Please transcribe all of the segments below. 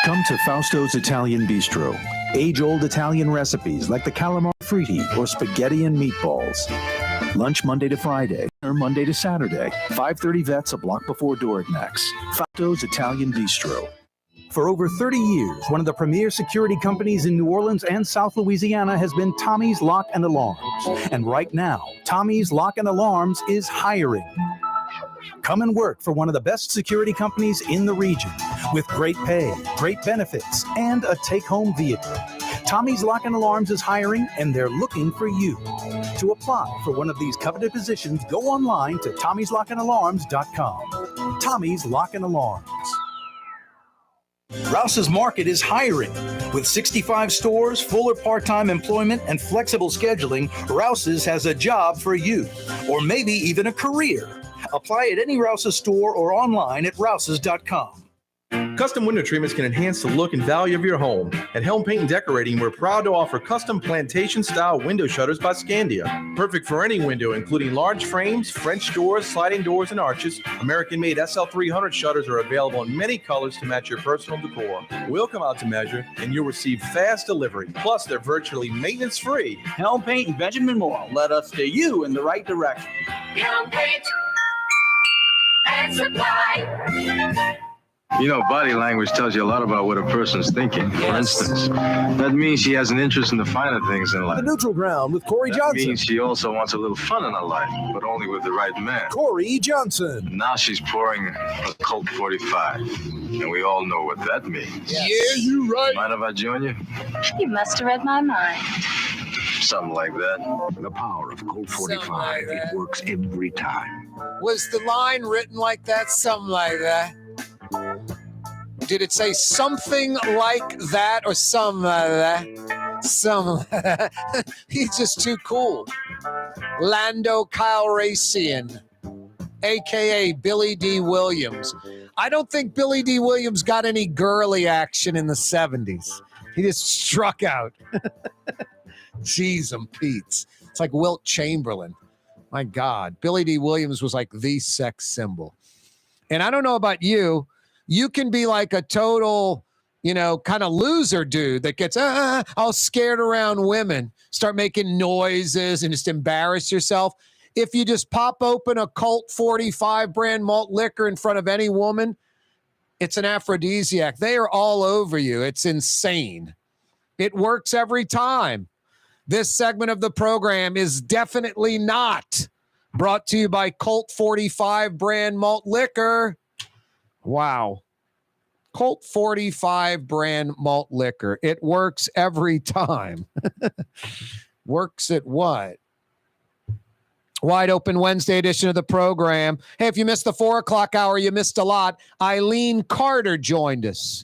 Come to Fausto's Italian Bistro. Age-old Italian recipes like the calamari fritti or spaghetti and meatballs. Lunch Monday to Friday or Monday to Saturday. 530 Vets, a block before Dorignax. Fausto's Italian Bistro. For over 30 years, one of the premier security companies in New Orleans and South Louisiana has been Tommy's Lock and Alarms. And right now, Tommy's Lock and Alarms is hiring. Come and work for one of the best security companies in the region with great pay, great benefits, and a take-home vehicle. Tommy's Lock and Alarms is hiring, and they're looking for you. To apply for one of these coveted positions, go online to tommyslockandalarms.com. Tommy's Lock and Alarms. Rouse's Market is hiring. With 65 stores, full or part-time employment, and flexible scheduling, Rouse's has a job for you, or maybe even a career. Apply at any Rouse's store or online at rouses.com. Custom window treatments can enhance the look and value of your home. At Helm Paint and Decorating, we're proud to offer custom plantation-style window shutters by Scandia. Perfect for any window, including large frames, French doors, sliding doors, and arches. American-made SL300 shutters are available in many colors to match your personal decor. We'll come out to measure, and you'll receive fast delivery. Plus, they're virtually maintenance-free. Helm Paint and Benjamin Moore led us steer you in the right direction. Helm Paint and Supply. You know, body language tells you a lot about what a person's thinking. For instance, that means she has an interest in the finer things in life. The Neutral Ground with Corey Johnson. That means she also wants a little fun in her life, but only with the right man. Corey Johnson. Now she's pouring a Colt 45, and we all know what that means. Yes. Yeah, you right. Mind if I join you? You must have read my mind. Something like that. The power of Colt 45. It works every time. Was the line written like that? Something like that. Did it say something like that or something like that? Something like that. He's just too cool. Lando Calrissian, a.k.a. Billy D. Williams. I don't think Billy D. Williams got any girly action in the 70s. He just struck out. Jeez, Pete's. It's like Wilt Chamberlain. My God. Billy D. Williams was like the sex symbol. And I don't know about you. You can be like a total, kind of loser dude that gets all scared around women, start making noises and just embarrass yourself. If you just pop open a Colt 45 brand malt liquor in front of any woman, it's an aphrodisiac. They are all over you. It's insane. It works every time. This segment of the program is definitely not brought to you by Colt 45 brand malt liquor. Wow. Colt 45 brand malt liquor. It works every time. Works at what? Wide Open Wednesday edition of the program. Hey, if you missed the 4 o'clock hour, you missed a lot. Eileen Carter joined us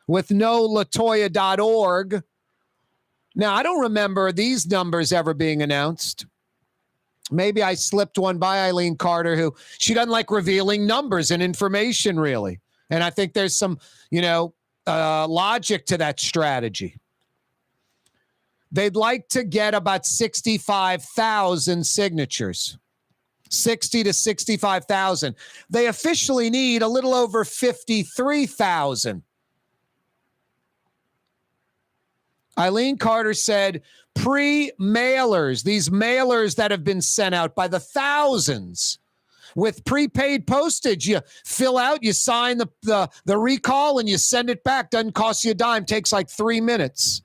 with NoLatoya.org. Now, I don't remember these numbers ever being announced. Maybe I slipped one by Eileen Carter, who she doesn't like revealing numbers and information, really. And I think there's some, logic to that strategy. They'd like to get about 65,000 signatures, 60 to 65,000. They officially need a little over 53,000. Eileen Carter said pre-mailers, these mailers that have been sent out by the thousands with prepaid postage, you fill out, you sign the recall, and you send it back. Doesn't cost you a dime. Takes like 3 minutes.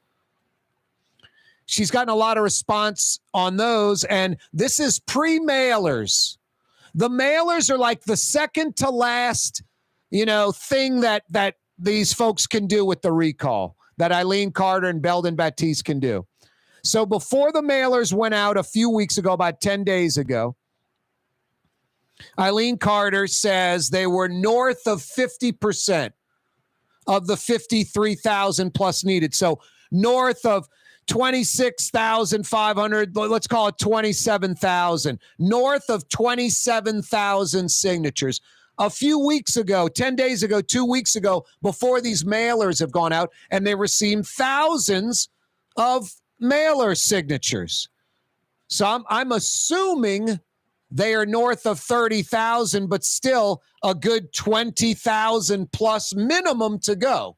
She's gotten a lot of response on those, and this is pre-mailers. The mailers are like the second to last, thing that these folks can do with the recall, that Eileen Carter and Belden Batiste can do. So before the mailers went out a few weeks ago, about 10 days ago, Eileen Carter says they were north of 50% of the 53,000 plus needed. So north of 26,500, let's call it 27,000, north of 27,000 signatures. A few weeks ago, 10 days ago, 2 weeks ago, before these mailers have gone out, and they received thousands of mailer signatures. So I'm assuming they are north of 30,000, but still a good 20,000 plus minimum to go.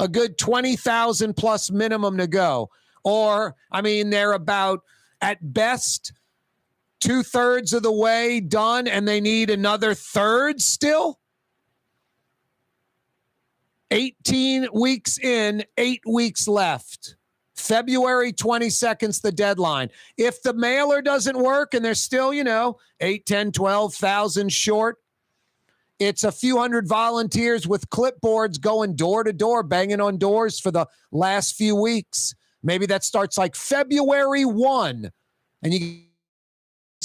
a good 20,000 plus minimum to go. Or, I mean, they're about, at best, 2/3 of the way done, and they need another third still. 18 weeks in, 8 weeks left. February 22nd's the deadline. If the mailer doesn't work and they're still, 8, 10, 12,000 short, it's a few hundred volunteers with clipboards going door to door, banging on doors for the last few weeks. Maybe that starts like February 1, and you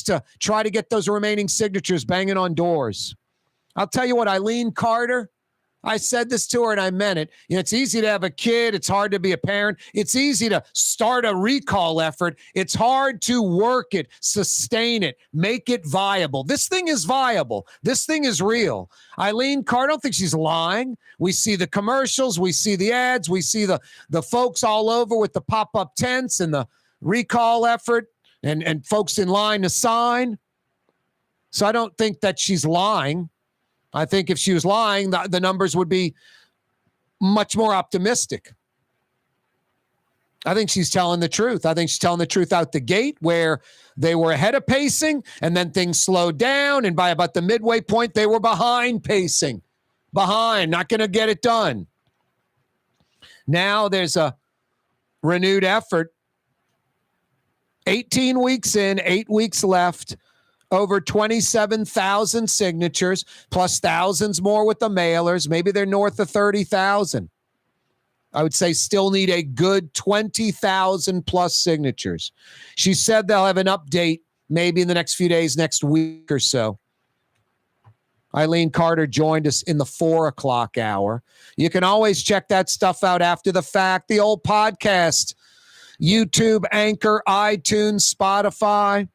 to try to get those remaining signatures banging on doors. I'll tell you what, Eileen Carter, I said this to her and I meant it. It's easy to have a kid. It's hard to be a parent. It's easy to start a recall effort. It's hard to work it, sustain it, make it viable. This thing is viable. This thing is real. Eileen Carter, I don't think she's lying. We see the commercials. We see the ads. We see the folks all over with the pop-up tents and the recall effort and folks in line to sign. So I don't think that she's lying. I think if she was lying, the numbers would be much more optimistic. I think she's telling the truth. I think she's telling the truth out the gate, where they were ahead of pacing and then things slowed down. And by about the midway point, they were behind pacing. Behind, not going to get it done. Now there's a renewed effort. 18 weeks in, 8 weeks left. Over 27,000 signatures, plus thousands more with the mailers. Maybe they're north of 30,000. I would say still need a good 20,000 plus signatures. She said they'll have an update maybe in the next few days, next week or so. Eileen Carter joined us in the 4 o'clock hour. You can always check that stuff out after the fact. The old podcast, YouTube, Anchor, iTunes, Spotify.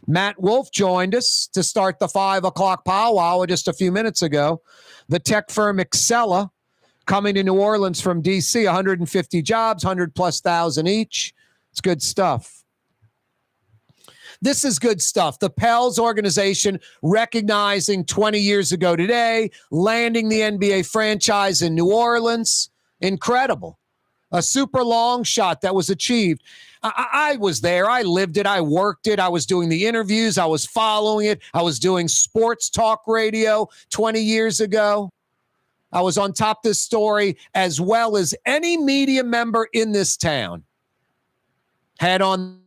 Matt Wolf joined us to start the 5 o'clock powwow just a few minutes ago. The tech firm Excella coming to New Orleans from D.C., 150 jobs, 100 plus thousand each. It's good stuff. This is good stuff. The Pels organization recognizing 20 years ago today, landing the NBA franchise in New Orleans. Incredible. A super long shot that was achieved. I was there. I lived it. I worked it. I was doing the interviews. I was following it. I was doing sports talk radio 20 years ago. I was on top of this story as well as any media member in this town had on.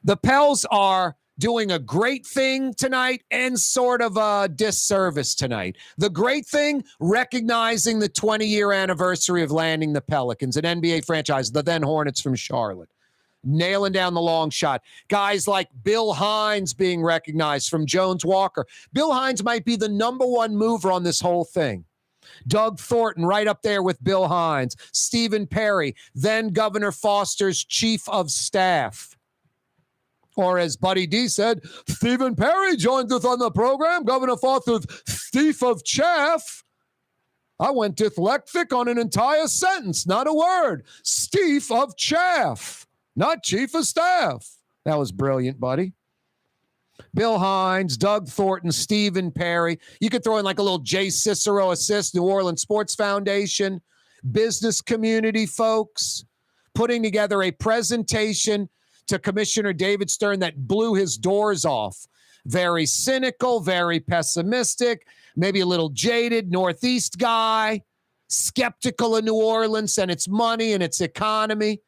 The Pels are doing a great thing tonight and sort of a disservice tonight. The great thing, recognizing the 20-year anniversary of landing the Pelicans, an NBA franchise, the then Hornets from Charlotte, nailing down the long shot. Guys like Bill Hines being recognized from Jones Walker. Bill Hines might be the number one mover on this whole thing. Doug Thornton right up there with Bill Hines. Stephen Perry, then Governor Foster's chief of staff. Or as Buddy D said, Stephen Perry joined us on the program. Governor Foster's chief of chaff. I went dyslexic on an entire sentence, not a word. Chief of chaff, not chief of staff. That was brilliant, Buddy. Bill Hines, Doug Thornton, Stephen Perry. You could throw in like a little Jay Cicero assist, New Orleans Sports Foundation, business community folks, putting together a presentation to Commissioner David Stern that blew his doors off. Very cynical, very pessimistic, maybe a little jaded Northeast guy, skeptical of New Orleans and its money and its economy.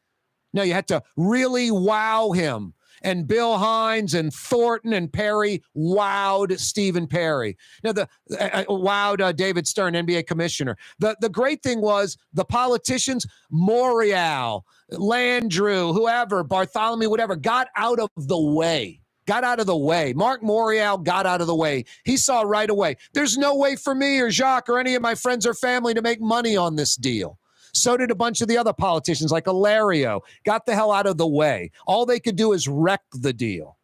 No, you had to really wow him. And Bill Hines and Thornton and Perry wowed Stephen Perry. Now, wowed David Stern, NBA commissioner. The great thing was the politicians, Morial, Landrew, whoever, Bartholomew, whatever, got out of the way. Got out of the way. Mark Morial got out of the way. He saw right away, there's no way for me or Jacques or any of my friends or family to make money on this deal. So did a bunch of the other politicians like Ilario. Got the hell out of the way. All they could do is wreck the deal.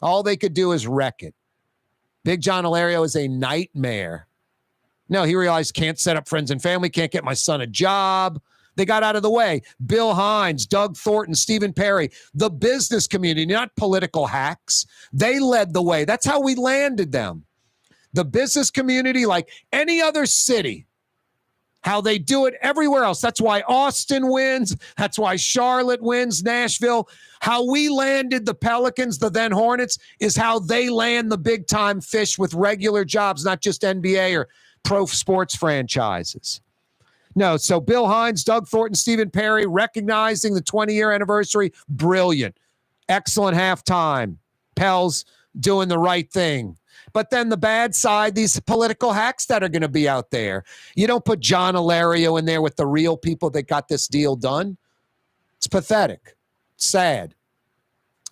All they could do is wreck it. Big John Ilario is a nightmare. No, he realized can't set up friends and family, can't get my son a job. They got out of the way. Bill Hines, Doug Thornton, Stephen Perry, the business community, not political hacks. They led the way. That's how we landed them. The business community, like any other city, how they do it everywhere else. That's why Austin wins. That's why Charlotte wins, Nashville. How we landed the Pelicans, the then Hornets, is how they land the big-time fish with regular jobs, not just NBA or pro sports franchises. No, so Bill Hines, Doug Thornton, Stephen Perry, recognizing the 20-year anniversary, brilliant. Excellent halftime. Pels doing the right thing. But then the bad side, these political hacks that are going to be out there. You don't put John Alario in there with the real people that got this deal done. It's pathetic. Sad.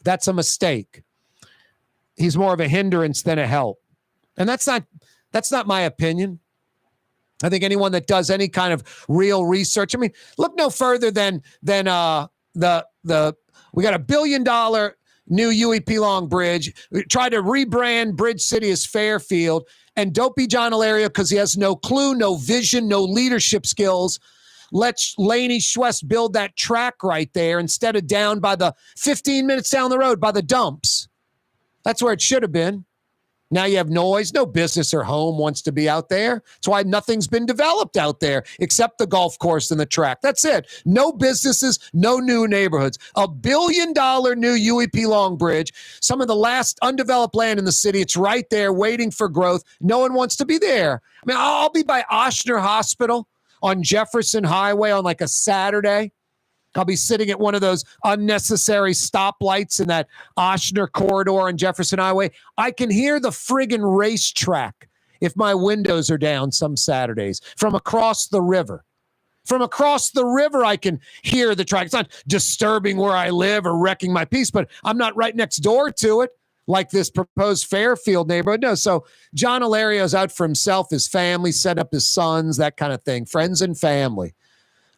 That's a mistake. He's more of a hindrance than a help. And that's not my opinion. I think anyone that does any kind of real research, I mean, look no further than we got $1 billion new UEP Long Bridge. We try to rebrand Bridge City as Fairfield, and don't be John Alario because he has no clue, no vision, no leadership skills. Let Laney Schwest build that track right there instead of down by the 15 minutes down the road by the dumps. That's where it should have been. Now you have noise. No business or home wants to be out there. That's why nothing's been developed out there except the golf course and the track. That's it. No businesses, no new neighborhoods. $1 billion new UEP Long Bridge. Some of the last undeveloped land in the city. It's right there waiting for growth. No one wants to be there. I mean, I'll be by Ochsner Hospital on Jefferson Highway on like a Saturday. I'll be sitting at one of those unnecessary stoplights in that Ochsner corridor on Jefferson Highway. I can hear the friggin' racetrack if my windows are down some Saturdays from across the river. From across the river, I can hear the track. It's not disturbing where I live or wrecking my peace, but I'm not right next door to it like this proposed Fairfield neighborhood. No, so John Alario's out for himself, his family, set up his sons, that kind of thing, friends and family.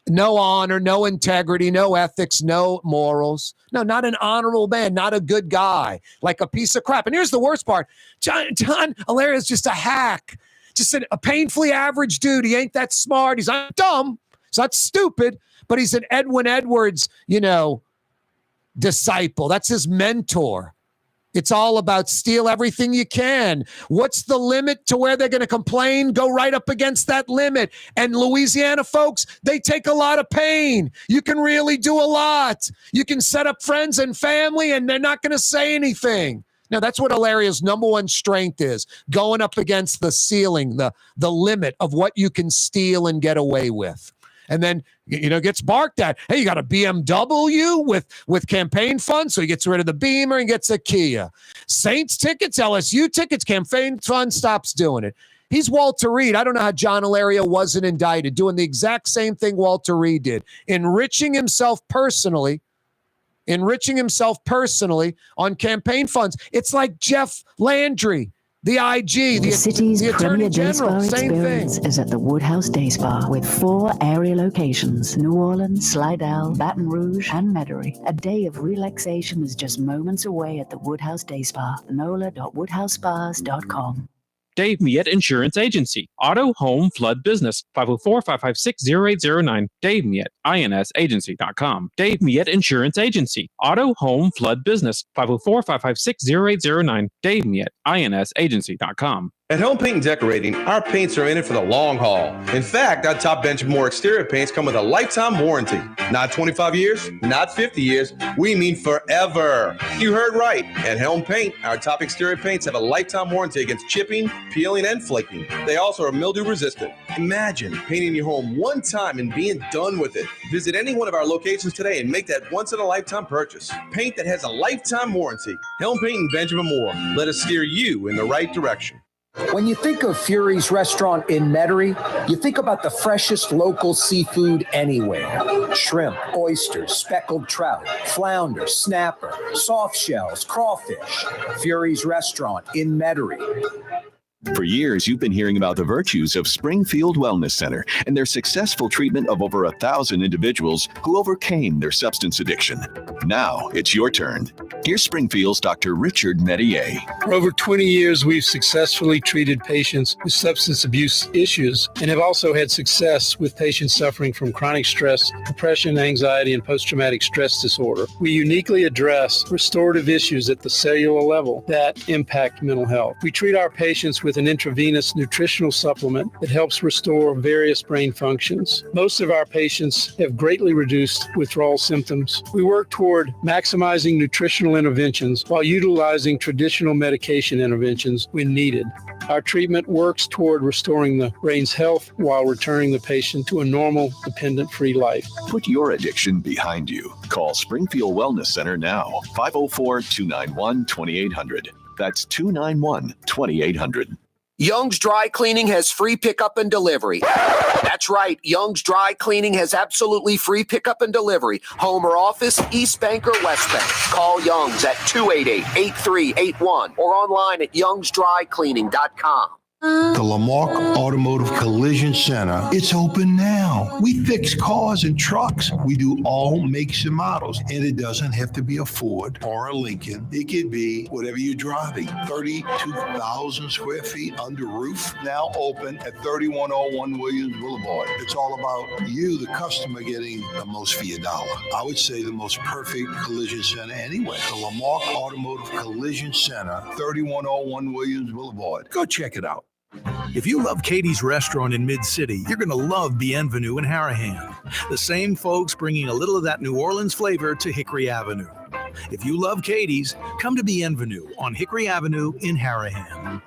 No honor, no integrity, no ethics, no morals. No, not an honorable man, not a good guy, like a piece of crap. And here's the worst part. John Alario is just a hack, just a painfully average dude. He ain't that smart. He's not dumb. He's not stupid, but he's an Edwin Edwards, disciple. That's his mentor. It's all about steal everything you can. What's the limit to where they're going to complain? Go right up against that limit. And Louisiana folks, they take a lot of pain. You can really do a lot. You can set up friends and family, and they're not going to say anything. Now, that's what Alario's number one strength is, going up against the ceiling, the limit of what you can steal and get away with. And then, gets barked at. Hey, you got a BMW with campaign funds, so he gets rid of the Beamer and gets a Kia. Saints tickets, LSU tickets, campaign fund, stops doing it. He's Walter Reed. I don't know how John Alario wasn't indicted, doing the exact same thing Walter Reed did, enriching himself personally on campaign funds. It's like Jeff Landry. The IG, the city's the premier Attorney day spa General, same experience thing. is at the Woodhouse Day Spa with 4 area locations: New Orleans, Slidell, Baton Rouge, and Metairie. A day of relaxation is just moments away at the Woodhouse Day Spa. NOLA.woodhousespas.com. Dave Miette Insurance Agency. Auto, home, flood, business. 504-556-0809. Dave Miette, INSagency.com. Dave Miette Insurance Agency. Auto, home, flood, business. 504-556-0809. Dave Miette, INSagency.com. At Home Paint and Decorating, our paints are in it for the long haul. In fact, our top Benchmore exterior paints come with a lifetime warranty. Not 25 years, not 50 years, we mean forever. You heard right. At Helm Paint, our top exterior paints have a lifetime warranty against chipping, peeling, and flaking. They also are mildew resistant. Imagine painting your home one time and being done with it. Visit any one of our locations today and make that once-in-a-lifetime purchase. Paint that has a lifetime warranty. Helm Paint and Benjamin Moore. Let us steer you in the right direction. When you think of Fury's restaurant in Metairie, you think about the freshest local seafood anywhere. Shrimp, oysters, speckled trout, flounder, snapper, soft shells, crawfish. Fury's restaurant in Metairie. For years, you've been hearing about the virtues of Springfield Wellness Center and their successful treatment of over 1,000 individuals who overcame their substance addiction. Now it's your turn. Here's Springfield's Dr. Richard Metier. For over 20 years, we've successfully treated patients with substance abuse issues and have also had success with patients suffering from chronic stress, depression, anxiety, and post-traumatic stress disorder. We uniquely address restorative issues at the cellular level that impact mental health. We treat our patients with with an intravenous nutritional supplement that helps restore various brain functions. Most of our patients have greatly reduced withdrawal symptoms. We work toward maximizing nutritional interventions while utilizing traditional medication interventions when needed. Our treatment works toward restoring the brain's health while returning the patient to a normal, dependent-free life. Put your addiction behind you. Call Springfield Wellness Center now. 504-291-2800. That's 291-2800. Young's Dry Cleaning has free pickup and delivery. That's right. Young's Dry Cleaning has absolutely free pickup and delivery. Home or office, East Bank or West Bank. Call Young's at 288-8381 or online at youngsdrycleaning.com. The Lamarck Automotive Collision Center. It's open now. We fix cars and trucks. We do all makes and models. And it doesn't have to be a Ford or a Lincoln. It could be whatever you're driving. 32,000 square feet under roof. Now open at 3101 Williams Boulevard. It's all about you, the customer, getting the most for your dollar. I would say the most perfect collision center anyway. The Lamarck Automotive Collision Center, 3101 Williams Boulevard. Go check it out. If you love Katie's Restaurant in Mid-City, you're going to love Bienvenue in Harahan. The same folks bringing a little of that New Orleans flavor to Hickory Avenue. If you love Katie's, come to Bienvenue on Hickory Avenue in Harahan.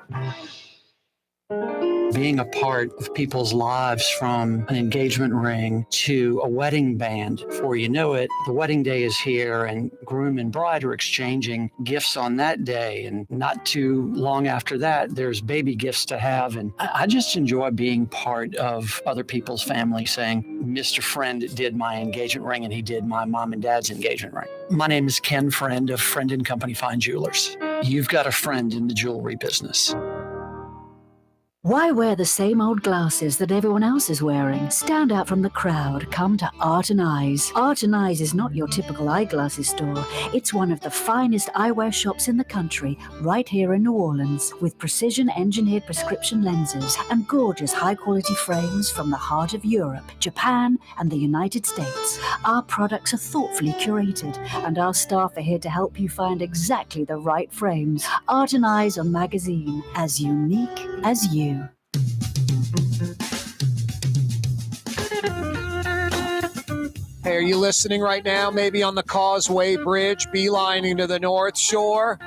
Being a part of people's lives, from an engagement ring to a wedding band. Before you know it, the wedding day is here and groom and bride are exchanging gifts on that day. And not too long after that, there's baby gifts to have. And I just enjoy being part of other people's family, saying, Mr. Friend did my engagement ring and he did my mom and dad's engagement ring. My name is Ken Friend of Friend & Company Fine Jewelers. You've got a friend in the jewelry business. Why wear the same old glasses that everyone else is wearing? Stand out from the crowd. Come to Art and Eyes. Art and Eyes is not your typical eyeglasses store. It's one of the finest eyewear shops in the country, right here in New Orleans, with precision-engineered prescription lenses and gorgeous high-quality frames from the heart of Europe, Japan, and the United States. Our products are thoughtfully curated, and our staff are here to help you find exactly the right frames. Art and Eyes on magazine, as unique as you. Hey, are you listening right now? Maybe on the Causeway Bridge, beelining to the North Shore?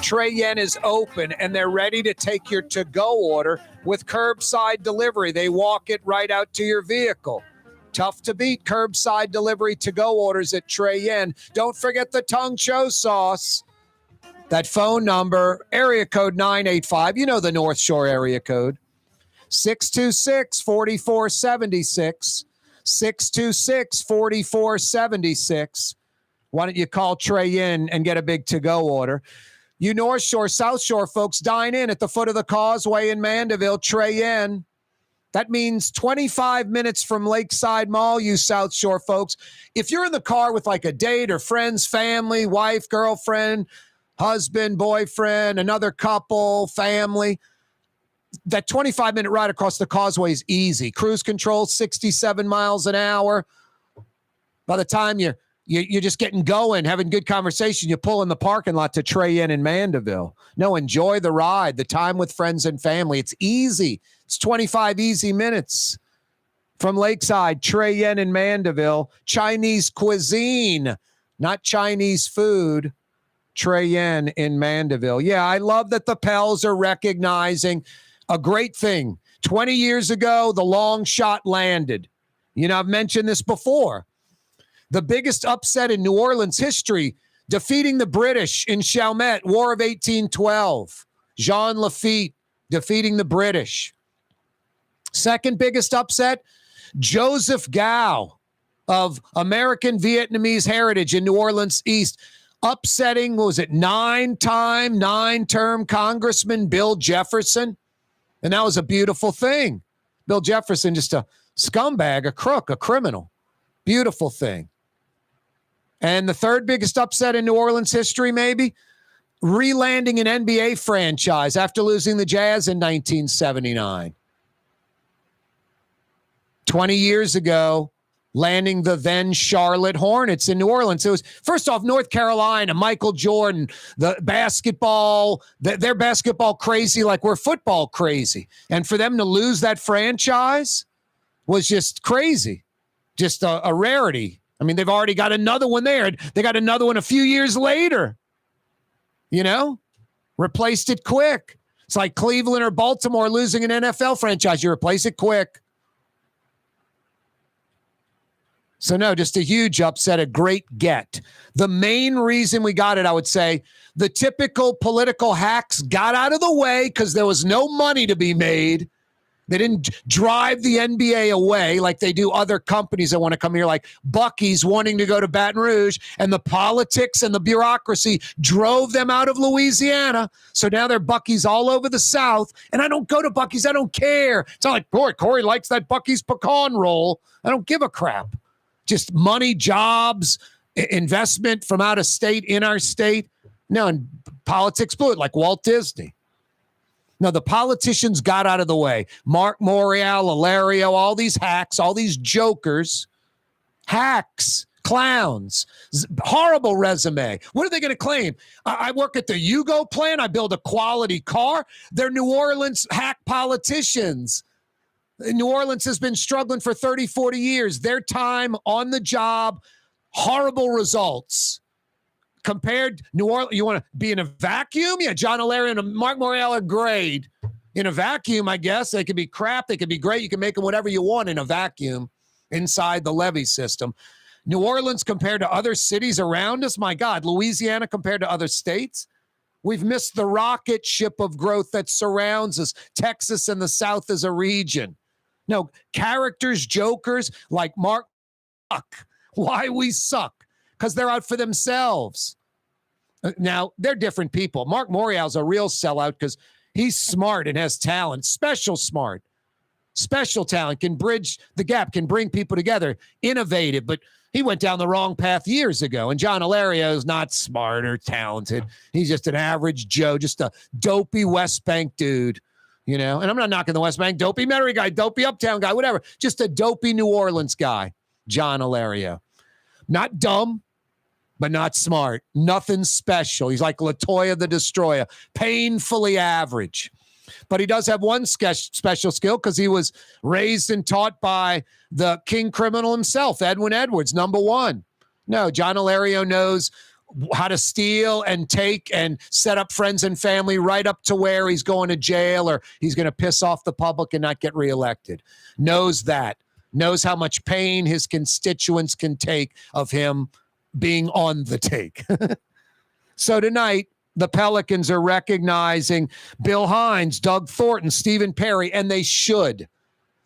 Trey Yen is open, and they're ready to take your to-go order with curbside delivery. They walk it right out to your vehicle. Tough to beat curbside delivery to-go orders at Trey Yen. Don't forget the tongue show sauce. That phone number, area code 985. You know the North Shore area code. 626-4476. 626-4476. Why don't you call Trey Yen and get a big to-go order? You North Shore, South Shore folks, dine in at the foot of the Causeway in Mandeville, Trey Yen. That means 25 minutes from Lakeside Mall, you South Shore folks. If you're in the car with like a date or friends, family, wife, girlfriend, husband, boyfriend, another couple, family, that 25-minute ride across the Causeway is easy. Cruise control, 67 miles an hour. By the time you're just getting going, having good conversation, you pull in the parking lot to Trey Yen in Mandeville. No, enjoy the ride, the time with friends and family. It's easy. It's 25 easy minutes from Lakeside, Trey Yen in Mandeville. Chinese cuisine, not Chinese food. Trey Yen in Mandeville. Yeah, I love that the Pels are recognizing a great thing. 20 years ago, the long shot landed. You know, I've mentioned this before. The biggest upset in New Orleans history, defeating the British in Chalmette, War of 1812. Jean Lafitte defeating the British. Second biggest upset, Joseph Gao of American Vietnamese heritage in New Orleans East, upsetting, what was it, nine-term Congressman Bill Jefferson. And that was a beautiful thing. Bill Jefferson, just a scumbag, a crook, a criminal. Beautiful thing. And the third biggest upset in New Orleans history, maybe, re-landing an NBA franchise after losing the Jazz in 1979. 20 years ago, landing the then Charlotte Hornets in New Orleans. It was, first off, North Carolina, Michael Jordan, the basketball, they're basketball crazy like we're football crazy. And for them to lose that franchise was just crazy, just a rarity. I mean, they've already got another one there. They got another one a few years later, replaced it quick. It's like Cleveland or Baltimore losing an NFL franchise. You replace it quick. So no, just a huge upset, a great get. The main reason we got it, I would say, the typical political hacks got out of the way because there was no money to be made. They didn't drive the NBA away like they do other companies that want to come here, like Buc-ee's wanting to go to Baton Rouge, and the politics and the bureaucracy drove them out of Louisiana. So now they're Buc-ee's all over the South, and I don't go to Buc-ee's. I don't care. It's not like, boy, Corey likes that Buc-ee's pecan roll. I don't give a crap. Just money, jobs, investment from out of state, in our state. No, and politics blew it like Walt Disney. No, the politicians got out of the way. Mark Morial, Ilario, all these hacks, all these jokers, hacks, clowns, horrible resume. What are they going to claim? I work at the Yugo plant. I build a quality car. They're New Orleans hack politicians. New Orleans has been struggling for 30, 40 years. Their time on the job, horrible results. Compared New Orleans, you want to be in a vacuum? Yeah, John Ilario and Mark Morial are great. In a vacuum, I guess. They could be crap. They could be great. You can make them whatever you want in a vacuum inside the levee system. New Orleans compared to other cities around us, my God. Louisiana compared to other states. We've missed the rocket ship of growth that surrounds us. Texas and the South as a region. No, characters, jokers like Mark. Why we suck? Because they're out for themselves. Now, they're different people. Mark Morial's a real sellout because he's smart and has talent, special smart, special talent, can bridge the gap, can bring people together, innovative, but he went down the wrong path years ago. And John Ilario is not smart or talented. He's just an average Joe, just a dopey West Bank dude, and I'm not knocking the West Bank, dopey Metairie guy, dopey Uptown guy, whatever, just a dopey New Orleans guy, John Ilario. Not dumb, but not smart. Nothing special. He's like LaToya the Destroyer, painfully average. But he does have one special skill because he was raised and taught by the king criminal himself, Edwin Edwards, number one. No, John Ilario knows how to steal and take and set up friends and family right up to where he's going to jail or he's going to piss off the public and not get reelected. Knows that. Knows how much pain his constituents can take of him being on the take. So tonight, the Pelicans are recognizing Bill Hines, Doug Thornton, Stephen Perry, and they should.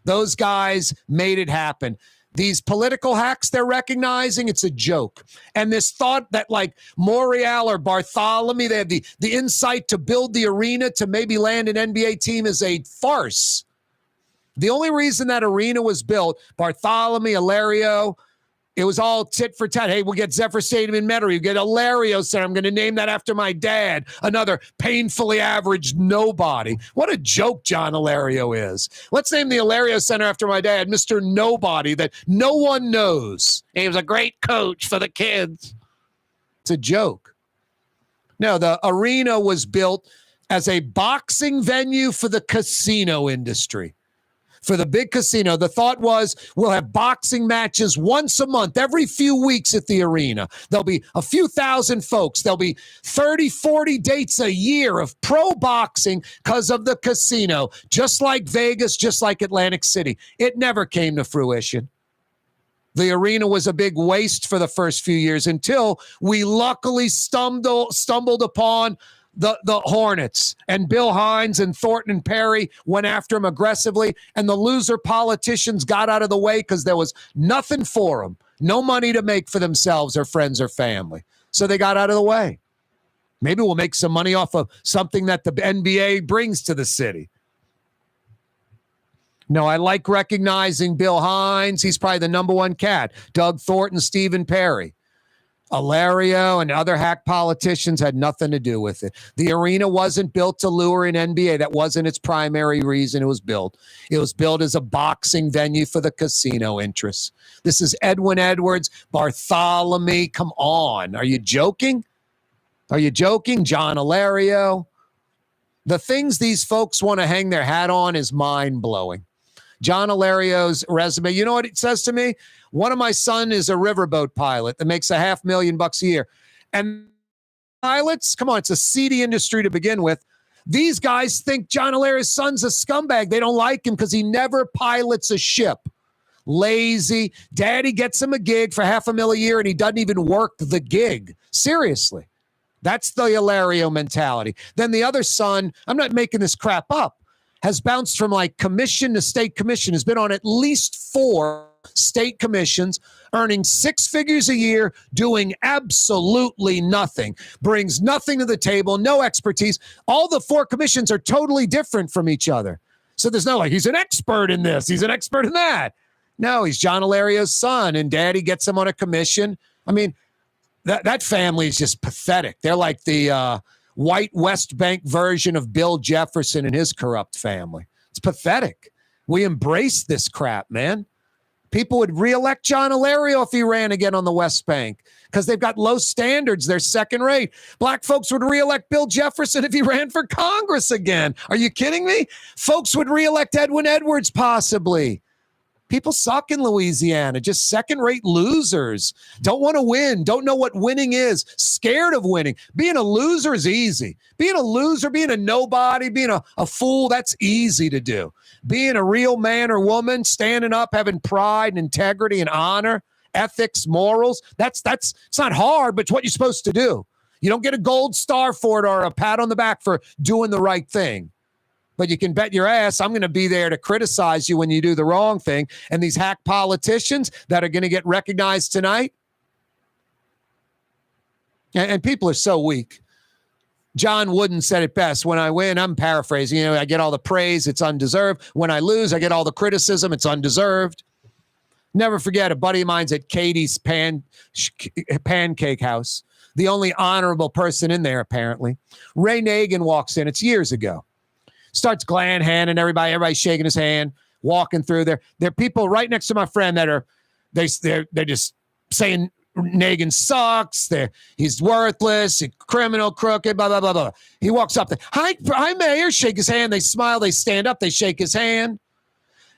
Those guys made it happen. These political hacks they're recognizing, it's a joke. And this thought that like Morial or Bartholomew, they have the insight to build the arena to maybe land an NBA team is a farce. The only reason that arena was built, Bartholomew, Ilario, it was all tit for tat. Hey, we'll get Zephyr Stadium in Metairie. We'll get Ilario Center. I'm going to name that after my dad. Another painfully average nobody. What a joke John Ilario is. Let's name the Ilario Center after my dad, Mr. Nobody, that no one knows. He was a great coach for the kids. It's a joke. No, the arena was built as a boxing venue for the casino industry. For the big casino, the thought was we'll have boxing matches once a month, every few weeks at the arena. There'll be a few thousand folks. There'll be 30, 40 dates a year of pro boxing because of the casino, just like Vegas, just like Atlantic City. It never came to fruition. The arena was a big waste for the first few years until we luckily stumbled upon the Hornets, and Bill Hines and Thornton and Perry went after him aggressively, and the loser politicians got out of the way because there was nothing for them, no money to make for themselves or friends or family. So they got out of the way. Maybe we'll make some money off of something that the NBA brings to the city. No, I like recognizing Bill Hines. He's probably the number one cat. Doug Thornton, Stephen Perry. Alario and other hack politicians had nothing to do with it. The arena wasn't built to lure in NBA. That wasn't its primary reason it was built. It was built as a boxing venue for the casino interests. This is Edwin Edwards, Bartholomew. Come on. Are you joking? Are you joking? John Alario. The things these folks want to hang their hat on is mind-blowing. John Alario's resume, you know what it says to me? One of my son is a riverboat pilot that makes $500,000 a year. And pilots, come on, it's a seedy industry to begin with. These guys think John Alario's son's a scumbag. They don't like him because he never pilots a ship. Lazy. Daddy gets him a gig for $500,000 a year and he doesn't even work the gig. Seriously. That's the Alario mentality. Then the other son, I'm not making this crap up, has bounced from like commission to state commission, has been on at least 4 state commissions, earning 6 figures a year, doing absolutely nothing, brings nothing to the table, no expertise. All the 4 commissions are totally different from each other. So there's no like, he's an expert in this, he's an expert in that. No, he's John Alario's son, and daddy gets him on a commission. I mean, that family is just pathetic. They're like the white West Bank version of Bill Jefferson and his corrupt family. It's pathetic. We embrace this crap, man. People would reelect John Alario if he ran again on the West Bank because they've got low standards. They're second rate. Black folks would reelect Bill Jefferson if he ran for Congress again. Are you kidding me? Folks would reelect Edwin Edwards possibly. People suck in Louisiana, just second-rate losers. Don't want to win, don't know what winning is, scared of winning. Being a loser is easy. Being a loser, being a nobody, being a fool, that's easy to do. Being a real man or woman, standing up, having pride and integrity and honor, ethics, morals, that's it's not hard, but it's what you're supposed to do. You don't get a gold star for it or a pat on the back for doing the right thing. But you can bet your ass I'm going to be there to criticize you when you do the wrong thing. And these hack politicians that are going to get recognized tonight. And people are so weak. John Wooden said it best. When I win, I'm paraphrasing. I get all the praise. It's undeserved. When I lose, I get all the criticism. It's undeserved. Never forget, a buddy of mine's at Katie's Pancake House. The only honorable person in there, apparently. Ray Nagin walks in. It's years ago. Starts gland handing everybody shaking his hand, walking through there. There are people right next to my friend that are they're just saying Nagin sucks. He's worthless, criminal, crooked, blah blah blah blah. He walks up there. Hi, Mayor. Shake his hand. They smile. They stand up. They shake his hand.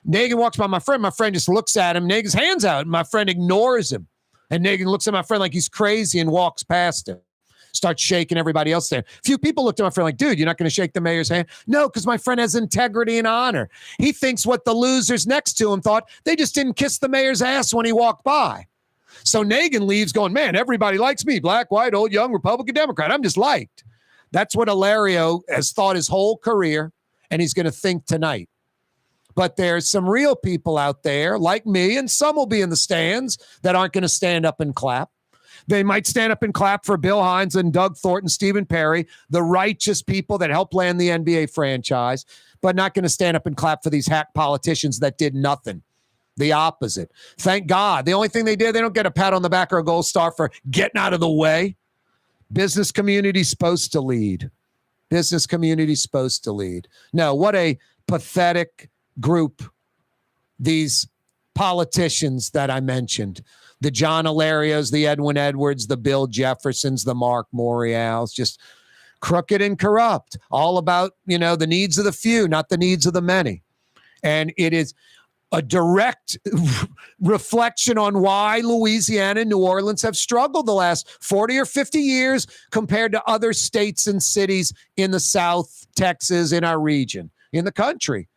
Nagin walks by my friend. My friend just looks at him. Nagin's hands out. And my friend ignores him. And Nagin looks at my friend like he's crazy and walks past him. Starts shaking everybody else there. Few people looked at my friend like, dude, you're not going to shake the mayor's hand? No, because my friend has integrity and honor. He thinks what the losers next to him thought. They just didn't kiss the mayor's ass when he walked by. So Nagin leaves going, man, everybody likes me. Black, white, old, young, Republican, Democrat. I'm just liked. That's what Alario has thought his whole career, and he's going to think tonight. But there's some real people out there like me, and some will be in the stands that aren't going to stand up and clap. They might stand up and clap for Bill Hines and Doug Thornton, Stephen Perry, the righteous people that helped land the NBA franchise, but not going to stand up and clap for these hack politicians that did nothing. The opposite. Thank God. The only thing they did, they don't get a pat on the back or a gold star for getting out of the way. Business community's supposed to lead. Business community's supposed to lead. No, what a pathetic group these politicians that I mentioned. The John Alarios, the Edwin Edwards, the Bill Jeffersons, the Mark Morials, just crooked and corrupt. All about, the needs of the few, not the needs of the many. And it is a direct reflection on why Louisiana and New Orleans have struggled the last 40 or 50 years compared to other states and cities in the South, Texas, in our region, in the country.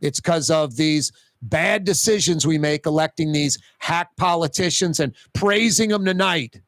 It's because of these bad decisions we make electing these hack politicians and praising them tonight.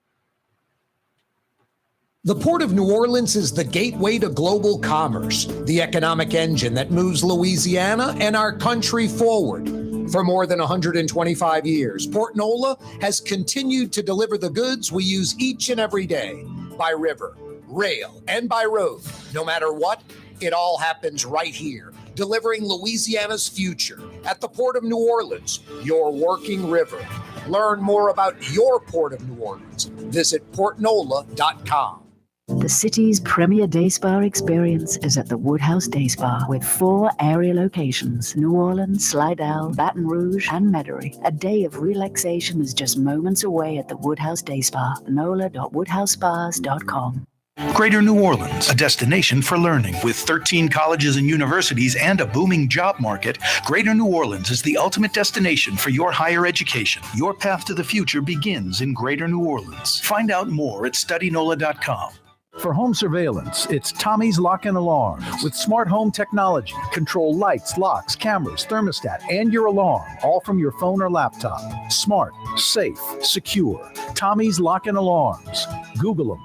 The Port of New Orleans is the gateway to global commerce, the economic engine that moves Louisiana and our country forward. For more than 125 years, Port Nola has continued to deliver the goods we use each and every day by river, rail, and by road. No matter what, it all happens right here, delivering Louisiana's future at the Port of New Orleans, your working river. Learn more about your Port of New Orleans Visit portnola.com. The city's premier day spa experience is at the Woodhouse Day Spa with 4 area locations: New Orleans, Slidell, Baton Rouge, and Metairie. A day of relaxation is just moments away at the Woodhouse Day Spa. NOLA.woodhousespas.com. Greater New Orleans, a destination for learning. With 13 colleges and universities and a booming job market, Greater New Orleans is the ultimate destination for your higher education. Your path to the future begins in Greater New Orleans. Find out more at studynola.com. For home surveillance, it's Tommy's Lock and Alarm. With smart home technology, control lights, locks, cameras, thermostat, and your alarm, all from your phone or laptop. Smart, safe, secure. Tommy's Lock and Alarms. Google them.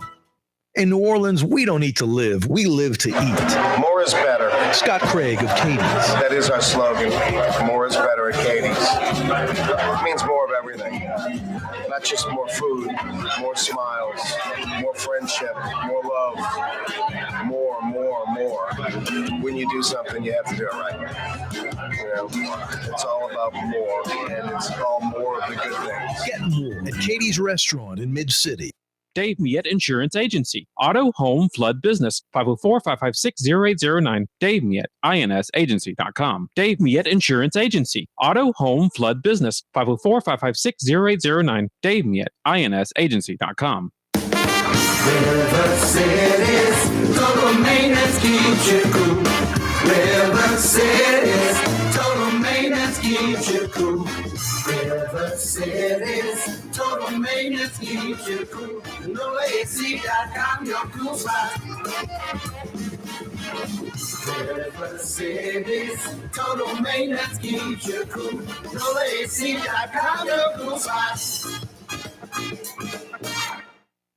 In New Orleans, we don't eat to live, we live to eat. More is better. Scott Craig of Katie's. That is our slogan. More is better at Katie's. It means more of everything. Not just more food, more smiles, more friendship, more love, more. When you do something, you have to do it right. It's all about more, and it's all more of the good things. Get more at Katie's Restaurant in Mid-City. Dave Miette Insurance Agency. Auto, home, flood, business. 504-556-0809. Dave Miette, INSagency.com. Dave Miette Insurance Agency. Auto, home, flood, business. 504-556-0809. Dave Miette, INSagency.com. River City's total maintenance keeps you cool. River City's total maintenance keeps you cool. River City's total maintenance keeps you cool. NoAC.com, your cool spot. River City's total maintenance keeps you cool. NoAC.com, your cool spot.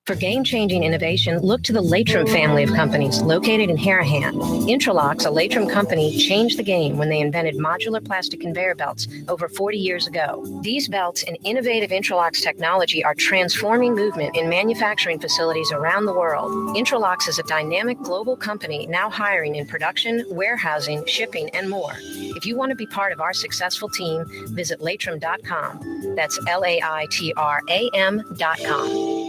For game-changing innovation, look to the Latrim family of companies located in Harahan. Intralox, a Latrim company, changed the game when they invented modular plastic conveyor belts over 40 years ago. These belts and innovative Intralox technology are transforming movement in manufacturing facilities around the world. Intralox is a dynamic global company now hiring in production, warehousing, shipping, and more. If you want to be part of our successful team, visit Latrim.com. That's LAITRAM.com.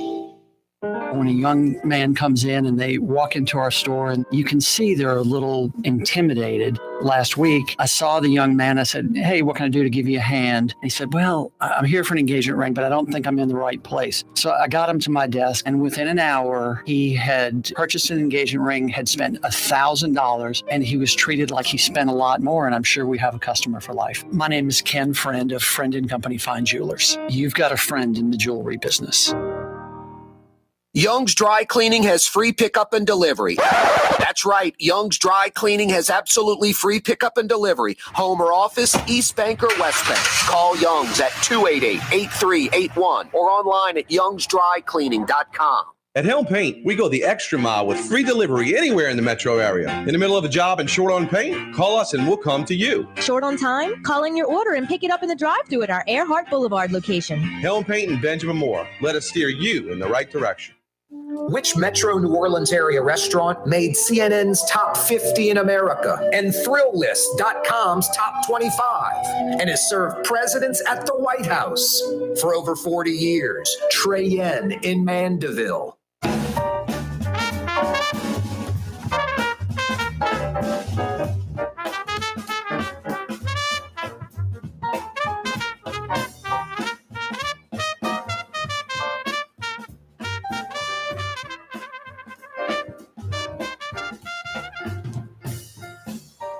When a young man comes in and they walk into our store, and you can see they're a little intimidated. Last week, I saw the young man. I said, "Hey, what can I do to give you a hand?" And he said, "Well, I'm here for an engagement ring, but I don't think I'm in the right place." So I got him to my desk, and within an hour, he had purchased an engagement ring, had spent $1,000, and he was treated like he spent a lot more, and I'm sure we have a customer for life. My name is Ken Friend of Friend & Company Fine Jewelers. You've got a friend in the jewelry business. Young's Dry Cleaning has free pickup and delivery. That's right. Young's Dry Cleaning has absolutely free pickup and delivery. Home or office, East Bank or West Bank. Call Young's at 288-8381 or online at youngsdrycleaning.com. At Helm Paint, we go the extra mile with free delivery anywhere in the metro area. In the middle of a job and short on paint? Call us and we'll come to you. Short on time? Call in your order and pick it up in the drive-thru at our Earhart Boulevard location. Helm Paint and Benjamin Moore. Let us steer you in the right direction. Which Metro New Orleans area restaurant made CNN's top 50 in America and ThrillList.com's top 25 and has served presidents at the White House for over 40 years? Trey Yen in Mandeville.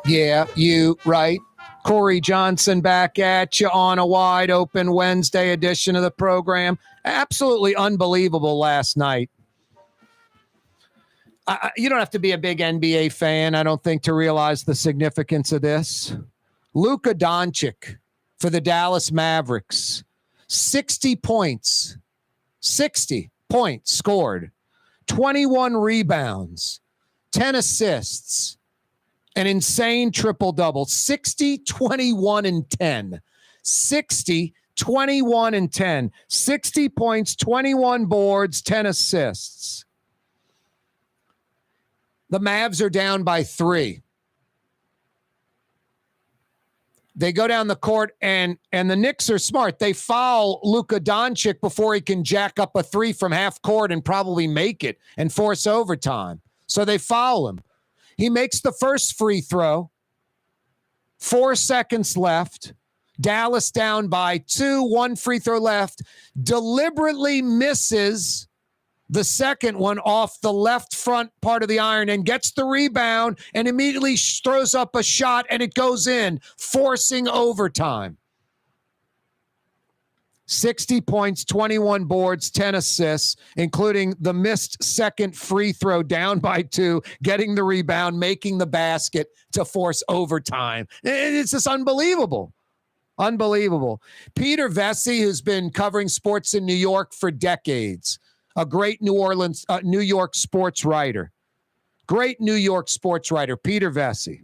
Yeah, you right. Corey Johnson back at you on a wide open Wednesday edition of the program. Absolutely unbelievable last night. You don't have to be a big NBA fan, I don't think, to realize the significance of this. Luka Doncic for the Dallas Mavericks. 60 points. 60 points scored. 21 rebounds. 10 assists. An insane triple-double. 60, 21, and 10. 60, 21, and 10. 60 points, 21 boards, 10 assists. The Mavs are down by 3. They go down the court, and the Knicks are smart. They foul Luka Doncic before he can jack up a three from half court and probably make it and force overtime. So they foul him. He makes the first free throw. 4 seconds left. Dallas down by 2, 1 free throw left. Deliberately misses the second one off the left front part of the iron and gets the rebound and immediately throws up a shot and it goes in, forcing overtime. 60 points, 21 boards, 10 assists, including the missed second free throw down by 2, getting the rebound, making the basket to force overtime. It's just unbelievable. Unbelievable. Peter Vesey, who's been covering sports in New York for decades, a great New York sports writer. Great New York sports writer, Peter Vesey.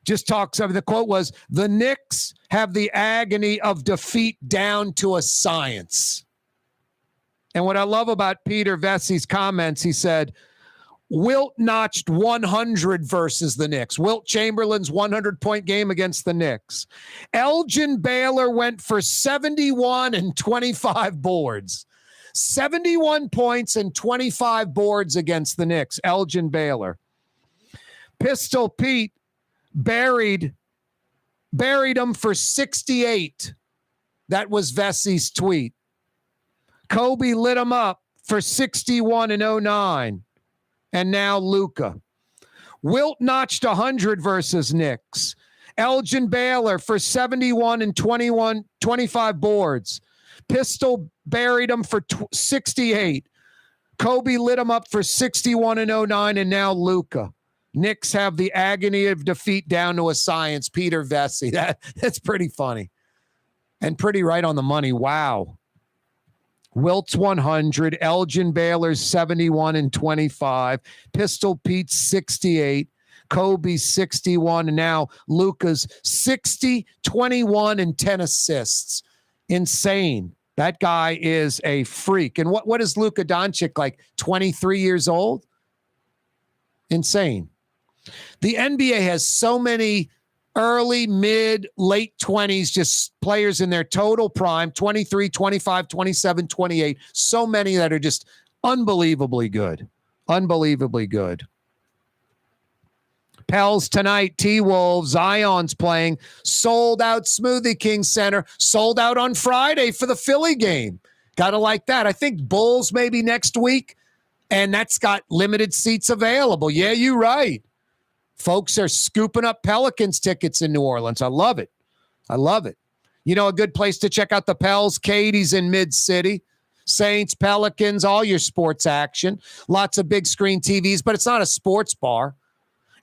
Just talks over, the quote was, the Knicks have the agony of defeat down to a science. And what I love about Peter Vesey's comments, he said, Wilt notched 100 versus the Knicks. Wilt Chamberlain's 100-point game against the Knicks. Elgin Baylor went for 71 and 25 boards. 71 points and 25 boards against the Knicks. Elgin Baylor. Pistol Pete buried him for 68. That was Vesey's tweet. Kobe lit him up for 61 and 09. And now Luka. Wilt notched 100 versus Knicks. Elgin Baylor for 71 and 25 boards. Pistol buried him for 68. Kobe lit him up for 61 and 09, and now Luka. Knicks have the agony of defeat down to a science. Peter Vesey. That's pretty funny. And pretty right on the money. Wow. Wilt's 100, Elgin Baylor's 71 and 25, Pistol Pete's 68, Kobe's 61, and now Luka's 60, 21, and 10 assists. Insane. That guy is a freak. And what is Luka Doncic, like 23 years old? Insane. The NBA has so many early, mid, late 20s, just players in their total prime, 23, 25, 27, 28. So many that are just unbelievably good. Unbelievably good. Pels tonight, T-Wolves, Zion's playing. Sold out Smoothie King Center. Sold out on Friday for the Philly game. Got to like that. I think Bulls maybe next week, and that's got limited seats available. Yeah, you're right. Folks are scooping up Pelicans tickets in New Orleans. I love it. I love it. You know, a good place to check out the Pels, Katie's in Mid-City. Saints, Pelicans, all your sports action. Lots of big screen TVs, but it's not a sports bar.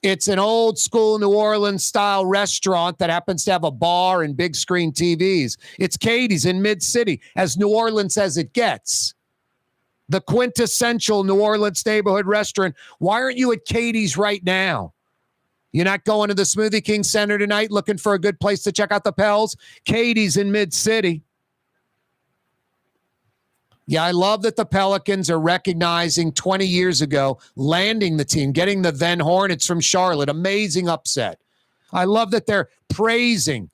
It's an old school New Orleans style restaurant that happens to have a bar and big screen TVs. It's Katie's in Mid-City, as New Orleans as it gets. The quintessential New Orleans neighborhood restaurant. Why aren't you at Katie's right now? You're not going to the Smoothie King Center tonight looking for a good place to check out the Pels? Katie's in Mid-City. Yeah, I love that the Pelicans are recognizing 20 years ago, landing the team, getting the then Hornets from Charlotte. Amazing upset. I love that they're praising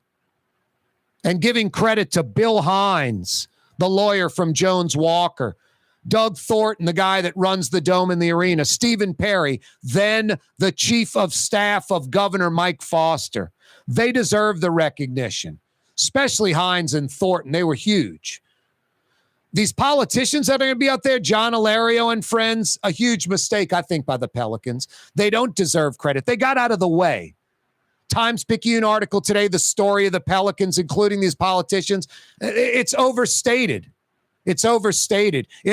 and giving credit to Bill Hines, the lawyer from Jones Walker, Doug Thornton, the guy that runs the dome in the arena, Stephen Perry, then the chief of staff of Governor Mike Foster. They deserve the recognition, especially Hines and Thornton. They were huge. These politicians that are going to be out there, John Ilario and friends, a huge mistake, I think, by the Pelicans. They don't deserve credit. They got out of the way. Times-Picayune article today, the story of the Pelicans, including these politicians. It's overstated. It's overstated. If